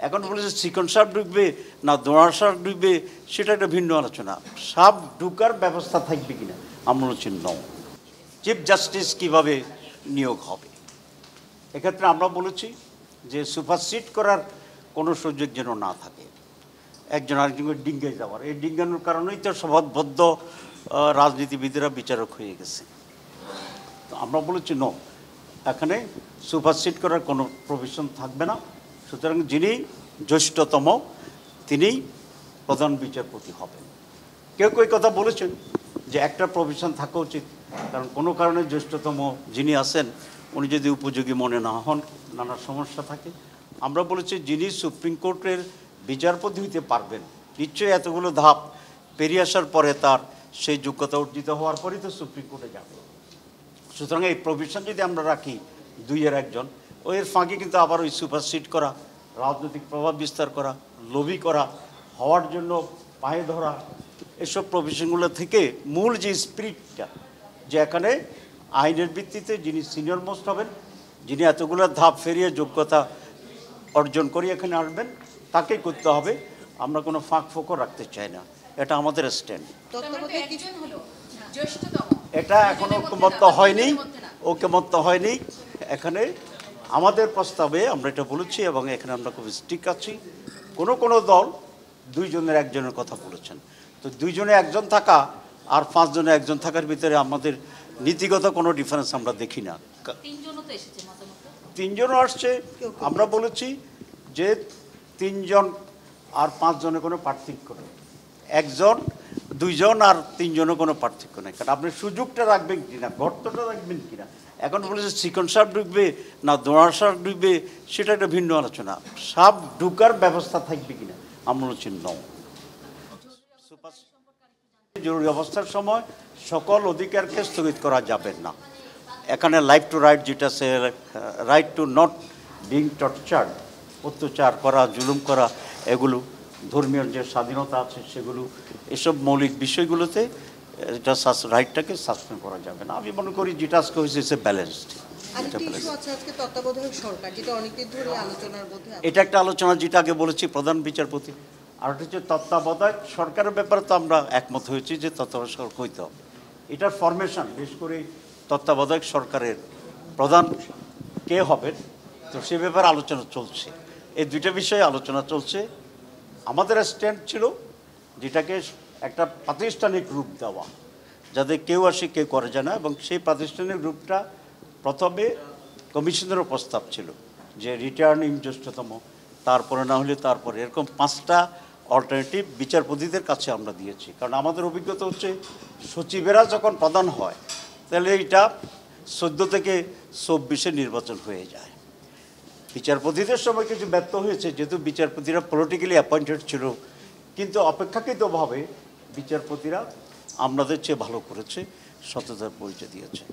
এখন বলেছে চিকন সাপ ঢুকবে না দোঁড়া সাপ ঢুকবে, সেটা একটা ভিন্ন আলোচনা। সাপ ঢুকার ব্যবস্থা থাকবে কিনা আমরা বলছি ন। চিফ জাস্টিস কিভাবে নিয়োগ হবে, এক্ষেত্রে আমরা বলেছি যে সুপারসিড করার কোনো সুযোগ যেন না থাকে, একজন আরেকজনকে ডিঙ্গে যাওয়ার। এই ডিঙ্গানোর কারণেই তো শপথবদ্ধ রাজনীতিবিদেরা বিচারক হয়ে গেছে। তো আমরা বলেছি নো, এখানে সুপারসিড করার কোনো প্রভিশন থাকবে না। সুতরাং যিনি জ্যেষ্ঠতম তিনিই প্রধান বিচারপতি হবেন। কেউ কেউ কথা বলেছেন যে একটা প্রভিশন থাকা উচিত, কারণ কোনো কারণে জ্যেষ্ঠতম যিনি আছেন উনি যদি উপযোগী মনে না হন, নানা সমস্যা থাকে। আমরা বলেছি যিনি সুপ্রিম কোর্টের বিচারপতি হইতে পারবেন, নিশ্চয়ই এতগুলো ধাপ পেরিয়ে আসার পরে তার সেই যোগ্যতা অর্জিত হওয়ার পরেই তো সুপ্রিম কোর্টে যাবে। সুতরাং এই প্রভিশন যদি আমরা রাখি দুইয়ের একজন, এর ফাঁকে কিন্তু আবার ওই সুপারসিড করা, রাজনৈতিক প্রভাব বিস্তার করা, লবি করা, হওয়ার জন্য পায়ে ধরা, এসব প্রভিশনগুলো থেকে মূল যে স্পিরিটটা, যে এখানে আইনের ভিত্তিতে যিনি সিনিয়র মোস্ট হবেন, যিনি এতগুলো ধাপ ফেরিয়ে যোগ্যতা অর্জন করে এখানে আসবেন, তাকেই করতে হবে। আমরা কোনো ফাঁক ফোকর রাখতে চাই না, এটা আমাদের স্ট্যান্ড। এটা এখনো ঐক্যমত্য হয়নি, ঐক্যমত্য হয়নি। এখানে আমাদের প্রস্তাবে আমরা এটা বলেছি এবং এখানে আমরা খুব স্ট্রিক্ট আছি। কোনো দল দুইজনের একজনের কথা বলেছেন, তো দুইজনে একজন থাকা আর পাঁচজনে একজন থাকার ভিতরে আমাদের নীতিগত কোনো ডিফারেন্স আমরা দেখি না। তিনজনও আসছে, আমরা বলেছি যে তিনজন আর পাঁচজনের কোনো পার্থক্য নেই, একজন দুইজন আর তিনজনের কোনো পার্থক্য নেই। কারণ আপনি সুযোগটা রাখবেন কিনা, গর্তটা রাখবেন কিনা। এখন বলেছে চিকন সাপ ঢুকবে না দোঁড়া সাপ ঢুকবে, সেটা একটা ভিন্ন আলোচনা। সাপ ঢুকার ব্যবস্থা থাকবে কিনা আমরা বলছি ন। জরুরি অবস্থার সময় সকল অধিকারকে স্থগিত করা যাবে না। এখানে লাইফ টু রাইট যেটা আছে, right to not being tortured, অত্যাচার করা, জুলুম করা, এগুলো ধর্মীয় যে স্বাধীনতা আছে সেগুলো, এসব মৌলিক বিষয়গুলোতে এটা রাইটটাকে সাসপেন্ড করা যাবে না। আমি মনে করি যেটা আজকে হয়েছে সে ব্যালেন্সড। এটা একটা আলোচনা, যেটা আগে বলেছি প্রধান বিচারপতি। আর একটা হচ্ছে তত্ত্বাবধায়ক সরকারের ব্যাপারে তো আমরা একমত হয়েছি যে তত্ত্বাবধায়ক সরকার হইতে হবে। এটার ফরমেশন, বিশেষ করে তত্ত্বাবধায়ক সরকারের প্রধান কে হবেন, তো সে ব্যাপারে আলোচনা চলছে। এই দুইটা বিষয়ে আলোচনা চলছে। আমাদের স্ট্যান্ড ছিল যেটাকে একটা প্রাতিষ্ঠানিক রূপ দেওয়া, যাতে কেউ আসে কেউ করে যায় না। এবং সেই প্রাতিষ্ঠানিক রূপটা প্রথমে কমিশনেরও প্রস্তাব ছিল যে রিটার্নিং জ্যেষ্ঠতম, তারপরে না হলে তারপরে, এরকম 5টা অল্টারনেটিভ বিচারপতিদের কাছে আমরা দিয়েছি। কারণ আমাদের অভিজ্ঞতা হচ্ছে সচিবেরা যখন প্রধান হয় তাহলে এটা 14 থেকে 24-এ নির্বাচন হয়ে যায়। বিচারপতিদের সময় কিছু ব্যর্থ হয়েছে, যেহেতু বিচারপতিরা পলিটিক্যালি অ্যাপয়েন্টেড ছিল, কিন্তু অপেক্ষাকৃতভাবে বিচারপতিরা আমাদের চেয়ে ভালো করেছে, সততার পরিচয় দিয়েছে।